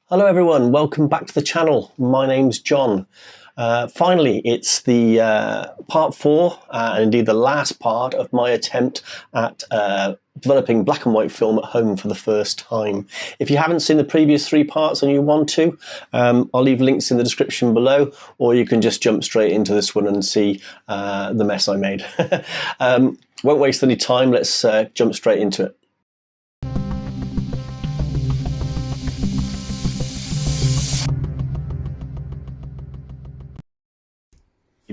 Hello everyone, welcome back to the channel. My name's John. Finally, it's the part 4 and indeed the last part of my attempt at developing black and white film at home for the first time. If you haven't seen the previous 3 parts and you want to, I'll leave links in the description below, or you can just jump straight into this one and see the mess I made. Won't waste any time, let's jump straight into it.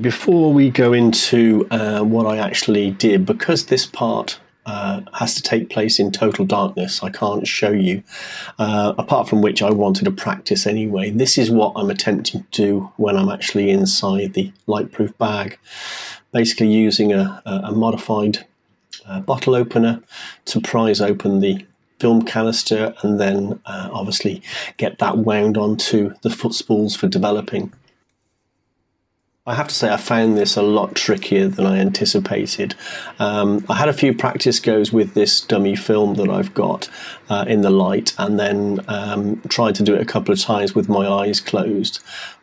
Before we go into what I actually did, because this part has to take place in total darkness, I can't show you, apart from which I wanted to practice anyway. This is what I'm attempting to do when I'm actually inside the light-proof bag, basically using a modified bottle opener to prise open the film canister and then obviously get that wound onto the foot spools for developing. I have to say I found this a lot trickier than I anticipated. I had a few practice goes with this dummy film that I've got in the light, and then tried to do it a couple of times with my eyes closed.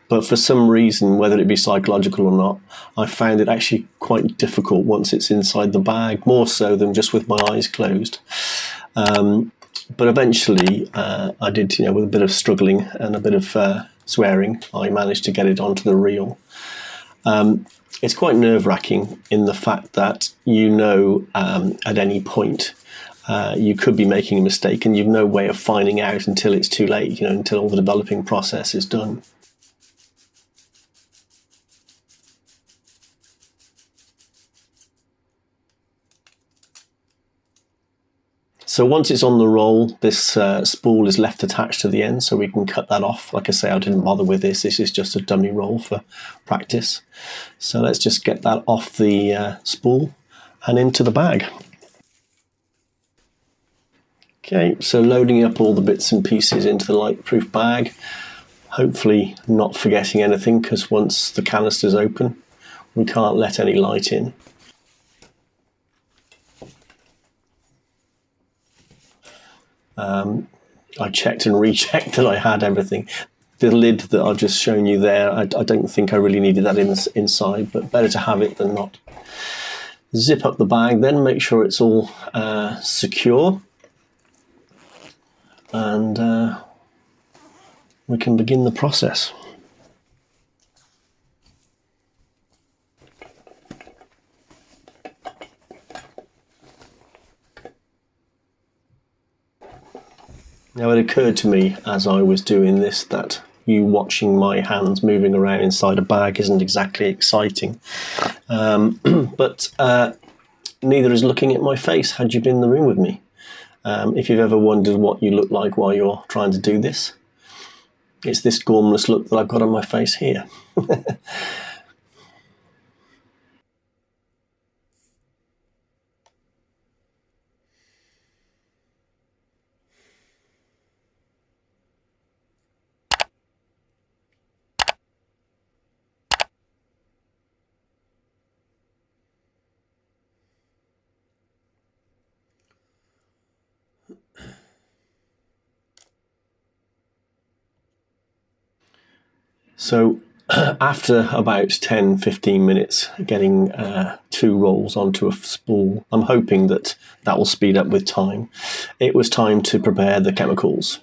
But for some reason, whether it be psychological or not, I found it actually quite difficult once it's inside the bag, more so than just with my eyes closed. But eventually I did, with a bit of struggling and a bit of swearing, I managed to get it onto the reel. It's quite nerve-wracking in the fact that at any point you could be making a mistake and you've no way of finding out until it's too late, until all the developing process is done. So once it's on the roll, this spool is left attached to the end, so we can cut that off. Like I say, I didn't bother with this. This is just a dummy roll for practice. So let's just get that off the spool and into the bag. Okay, so loading up all the bits and pieces into the light-proof bag. Hopefully not forgetting anything, because once the canister's open, we can't let any light in. I checked and rechecked that I had everything. The lid that I've just shown you there, I don't think I really needed that inside, but better to have it than not. Zip up the bag then, make sure it's all secure, and we can begin the process. Now it occurred to me as I was doing this that you watching my hands moving around inside a bag isn't exactly exciting, but neither is looking at my face had you been in the room with me. If you've ever wondered what you look like while you're trying to do this, it's this gormless look that I've got on my face here. So after about 10-15 minutes getting 2 rolls onto a spool, I'm hoping that will speed up with time. It was time to prepare the chemicals.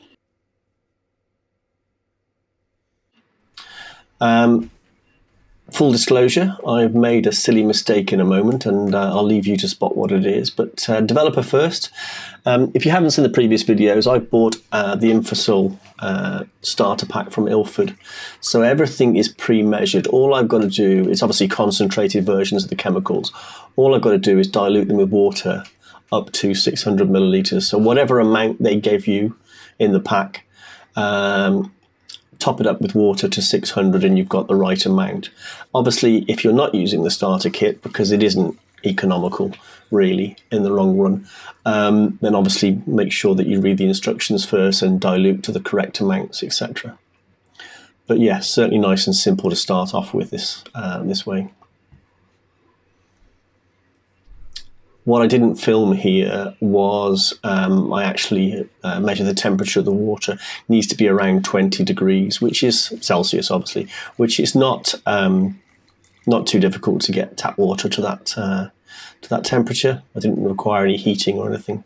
Full disclosure, I've made a silly mistake in a moment, and I'll leave you to spot what it is, but developer first. If you haven't seen the previous videos, I bought the Infosul starter pack from Ilford, so everything is pre-measured. All I've got to do is obviously concentrated versions of the chemicals. All I've got to do is dilute them with water up to 600 millilitres, so whatever amount they gave you in the pack, top it up with water to 600 and you've got the right amount. Obviously, if you're not using the starter kit, because it isn't economical really in the long run, then obviously make sure that you read the instructions first and dilute to the correct amounts, etc. But yeah, certainly nice and simple to start off with this way. What I didn't film here was I actually measured the temperature of the water. It needs to be around 20 degrees, which is Celsius, obviously, which is not too difficult to get tap water to that temperature. I didn't require any heating or anything.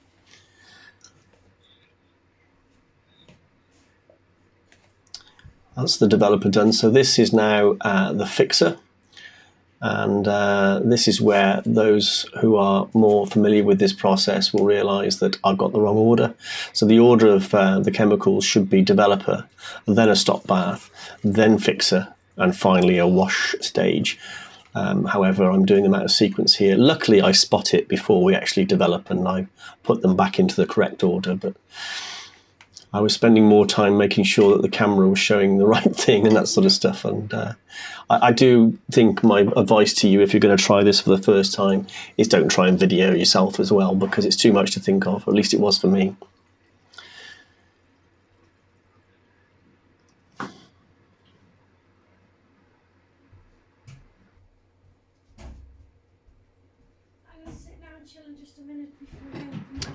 That's the developer done. So this is now the fixer. And this is where those who are more familiar with this process will realise that I've got the wrong order. So the order of the chemicals should be developer, then a stop bath, then fixer, and finally a wash stage. However, I'm doing them out of sequence here. Luckily, I spot it before we actually develop, and I put them back into the correct order. But I was spending more time making sure that the camera was showing the right thing and that sort of stuff. And I do think my advice to you, if you're going to try this for the first time, is don't try and video yourself as well, because it's too much to think of. At least it was for me.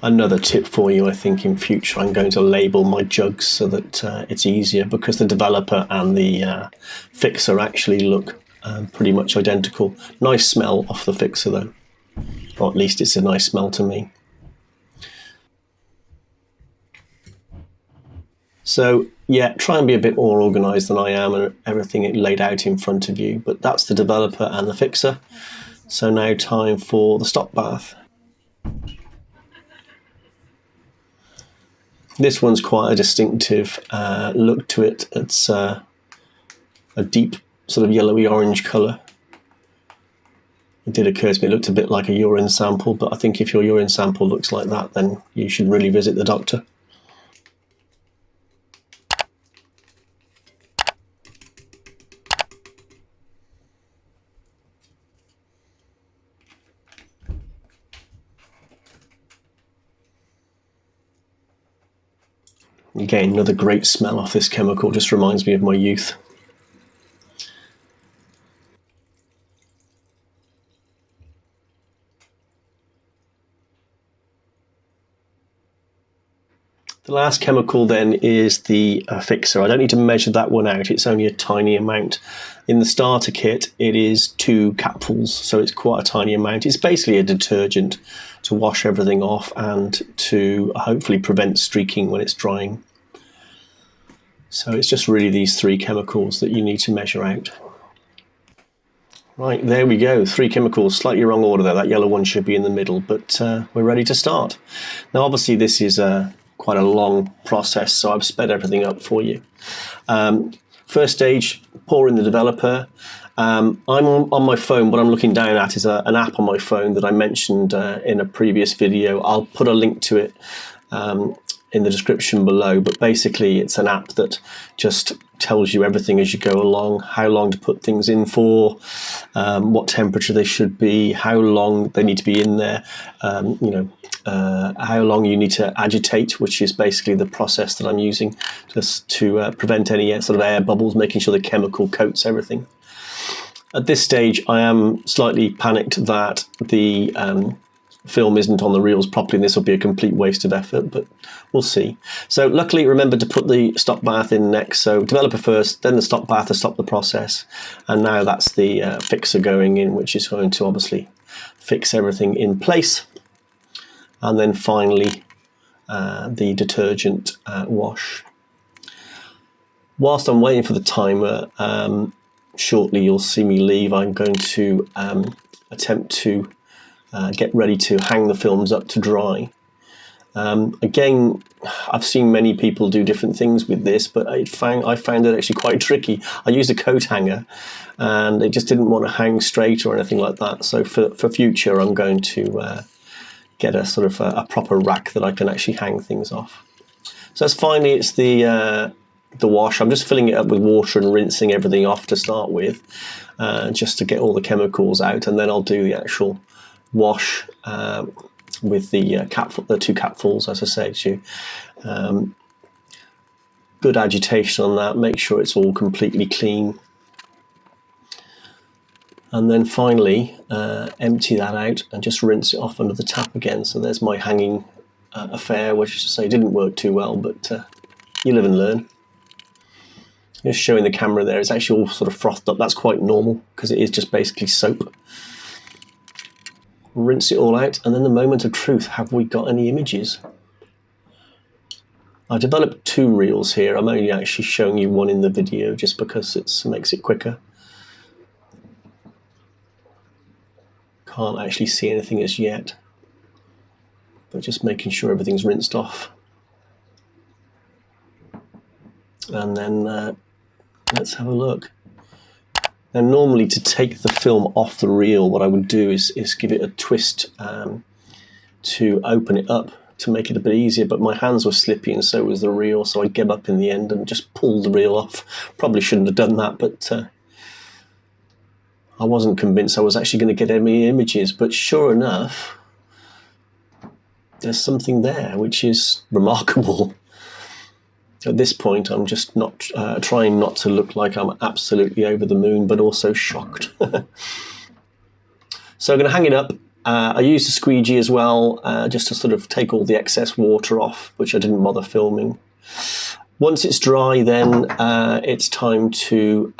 Another tip for you, I think, in future, I'm going to label my jugs so that it's easier, because the developer and the fixer actually look pretty much identical. Nice smell off the fixer though, or at least it's a nice smell to me. So yeah, try and be a bit more organised than I am, and everything laid out in front of you. But that's the developer and the fixer. So now time for the stop bath. This one's quite a distinctive look to it. It's a deep sort of yellowy orange colour. It did occur to me it looked a bit like a urine sample, but I think if your urine sample looks like that, then you should really visit the doctor. Again, another great smell off this chemical, just reminds me of my youth. The last chemical then is the fixer. I don't need to measure that one out, it's only a tiny amount. In the starter kit it is 2 capfuls, so it's quite a tiny amount. It's basically a detergent to wash everything off and to hopefully prevent streaking when it's drying. So it's just really these 3 chemicals that you need to measure out. Right, there we go, 3 chemicals, slightly wrong order there. That yellow one should be in the middle, but we're ready to start. Now obviously this is quite a long process, so I've sped everything up for you. First stage, pour in the developer. I'm on my phone. What I'm looking down at is an app on my phone that I mentioned in a previous video. I'll put a link to it in the description below, but basically it's an app that just tells you everything as you go along, how long to put things in for, what temperature they should be, how long they need to be in there, how long you need to agitate, which is basically the process that I'm using just to prevent any sort of air bubbles, making sure the chemical coats everything. At this stage, I am slightly panicked that the film isn't on the reels properly, and this will be a complete waste of effort, but we'll see. So luckily, remember to put the stop bath in next. So developer first, then the stop bath to stop the process, and now that's the fixer going in, which is going to obviously fix everything in place. And then finally the detergent wash. Whilst I'm waiting for the timer, shortly you'll see me leave. I'm going to attempt to get ready to hang the films up to dry. Again, I've seen many people do different things with this, but I found it actually quite tricky. I used a coat hanger and it just didn't want to hang straight or anything like that. So for future, I'm going to get a sort of a proper rack that I can actually hang things off. So that's finally, it's the wash. I'm just filling it up with water and rinsing everything off to start with, just to get all the chemicals out, and then I'll do the actual wash with the 2 capfuls, as I say to you. Good agitation on that, make sure it's all completely clean. And then finally empty that out and just rinse it off under the tap again. So there's my hanging affair, which is to say didn't work too well, but you live and learn. Just showing the camera there, it's actually all sort of frothed up. That's quite normal because it is just basically soap. Rinse it all out, and then the moment of truth. Have we got any images? I developed 2 reels here. I'm only actually showing you one in the video just because it makes it quicker. Can't actually see anything as yet, but just making sure everything's rinsed off. And then let's have a look. Now normally to take the film off the reel, what I would do is give it a twist to open it up to make it a bit easier, but my hands were slippy and so was the reel, so I gave up in the end and just pulled the reel off. Probably shouldn't have done that, but I wasn't convinced I was actually going to get any images, but sure enough, there's something there which is remarkable. At this point, I'm just not trying not to look like I'm absolutely over the moon, but also shocked. So I'm going to hang it up. I used a squeegee as well, just to sort of take all the excess water off, which I didn't bother filming. Once it's dry, then it's time to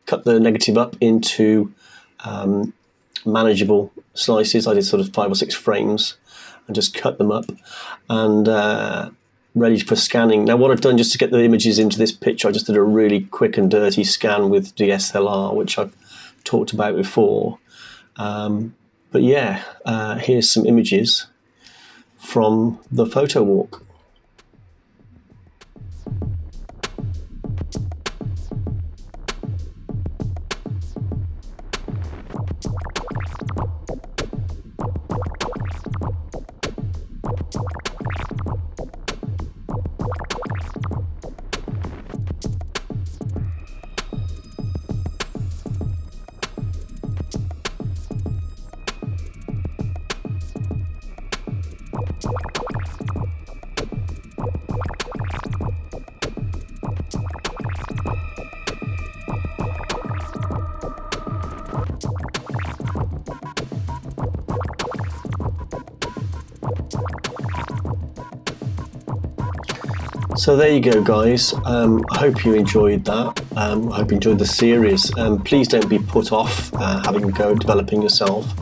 cut the negative up into manageable slices. I did sort of 5 or 6 frames and just cut them up and ready for scanning. Now what I've done just to get the images into this picture, I just did a really quick and dirty scan with DSLR, which I've talked about before. But yeah, here's some images from the photo walk. So there you go, guys. I hope you enjoyed that. I hope you enjoyed the series. Please don't be put off having a go developing yourself.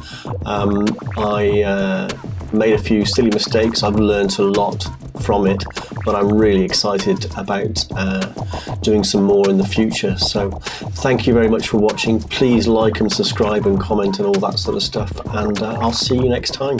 I made a few silly mistakes. I've learned a lot from it, but I'm really excited about doing some more in the future. So thank you very much for watching. Please like and subscribe and comment and all that sort of stuff, and I'll see you next time.